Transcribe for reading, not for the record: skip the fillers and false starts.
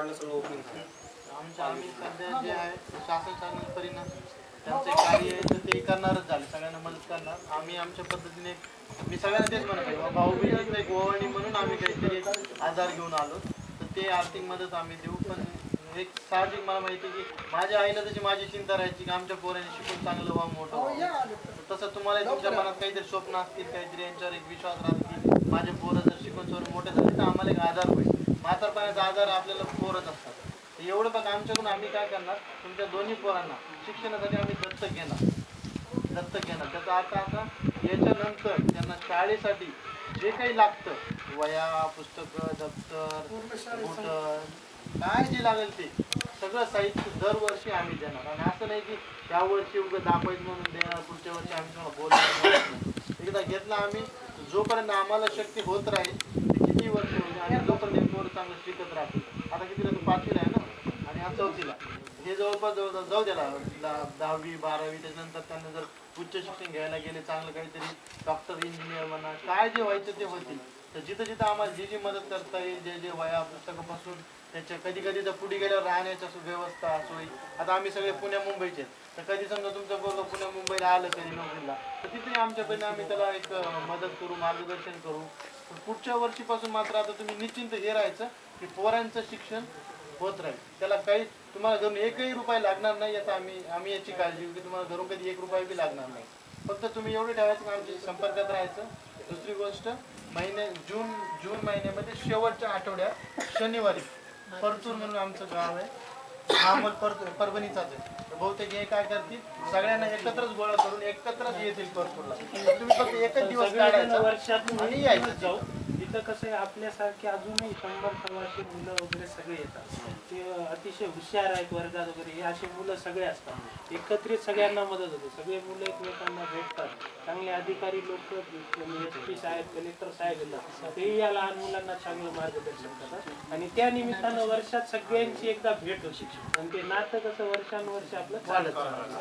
सांगा सगळं ओपनिंग आम्ही सध्या जे आहे शासन परिणाम त्यांचे कार्य आहे तर ते करणारच झाले, सगळ्यांना मदत करणार. आम्ही आमच्या पद्धतीने मी सगळ्यांना तेच म्हणत आहे, भाऊबीजेचं एक ओवाळणी म्हणून आम्ही काहीतरी आधार घेऊन आलो, तर ते आर्थिक मदत आम्ही देऊ. पण एक साहजिक मला माहिती आहे की माझ्या आईला जशी माझी चिंता राहायची की आमच्या पोरांनी शिकून चांगलं व्हावं, मोठं व्हावं, तसं तुम्हाला तुमच्या मनात काहीतरी स्वप्न असतील, काहीतरी यांच्यावर एक विश्वास राहतो की माझे पोरं जर शिकून सवरून मोठे झाले तर आम्हाला एक आधार होईल. म्हातारपणाचा आधार आपल्याला पोरच असतात. एवढं बघा आमच्याकडून आम्ही काय करणार, तुमच्या दोन्ही पोरांना शिक्षणासाठी आम्ही दत्तक घेणार. त्याचा अर्थ असा, याच्यानंतर त्यांना शाळेसाठी जे काही लागतं, वया, पुस्तकं, दप्तर, बुटं, काय जे लागेल ते सगळं साहित्य दरवर्षी आम्ही देणार. आणि असं नाही की या वर्षी उगं दाखवायचं म्हणून देणार, पुढच्या वर्षी आम्ही तुम्हाला बोलणार. एकदा घेतला आम्ही, जोपर्यंत आम्हाला शक्य होत राहील ते किती वर्ष होईल आणि जोपर्यंत पोरं चांगलं शिकत राहतील. आता कितीला तो 5वीला आहे ना, आणि हा 4थीला, हे जवळपास जाऊ द्याला 10वी 12वी, त्याच्यानंतर त्यांना जर उच्च शिक्षण घ्यायला गेले, चांगलं काहीतरी डॉक्टर, इंजिनियर म्हणा, काय जे व्हायचं ते होतील. तर जिथं जिथं आम्हाला जी मदत करता येईल, जे वया पुस्तकापासून त्याच्या कधी कधी तर पुढे गेल्यावर राहण्याच्या व्यवस्था सोयी. आता आम्ही सगळे पुण्या मुंबईचे, तर कधी समजा तुमचं पोरं पुण्या मुंबईला आलं कधी नोकरीला, तर तिथे आमच्याकडनं आम्ही त्याला एक मदत करू, मार्गदर्शन करू. पुढच्या वर्षीपासून मात्र आता तुम्ही निश्चिंत हे राहायचं की पोरांचं शिक्षण होत राहील, त्याला काही तुम्हाला घरून एकही रुपया लागणार नाही. याचा आम्ही याची काळजी घेऊ की तुम्हाला घरून कधी 1 रुपया बी लागणार नाही. फक्त तुम्ही एवढे ठेवायचं की आमच्या संपर्कात राहायचं. दुसरी गोष्ट, जून महिन्यामध्ये शेवटच्या आठवड्यात शनिवारी परतूर म्हणून आमचं गाव आहे, हा परभणीचाच आहे. बहुतेक हे काय करतील, सगळ्यांना एकत्रच गोळा करून एकत्रच येतील परतूरला. तुम्ही फक्त एकच दिवस काढायचा वर्षातून आणि यायचं. जाऊ. इथं कसं आहे, आपल्यासारखे अजूनही 100-100 मुलं वगैरे सगळे येतात. ते अतिशय हुशार आहेत वर्गात वगैरे, हे असे मुलं सगळे असतात. एकत्रित सगळ्यांना मदत होते, सगळे मुलं एकमेकांना भेटतात. चांगले अधिकारी लोक, SP साहेब, कलेक्टर साहेब येतात, तेही या लहान मुलांना चांगलं मार्गदर्शन करतात. आणि त्या निमित्तानं वर्षात सगळ्यांची एकदा भेट होती आणि ते नातं कसं वर्षानुवर्ष आपलं चालत.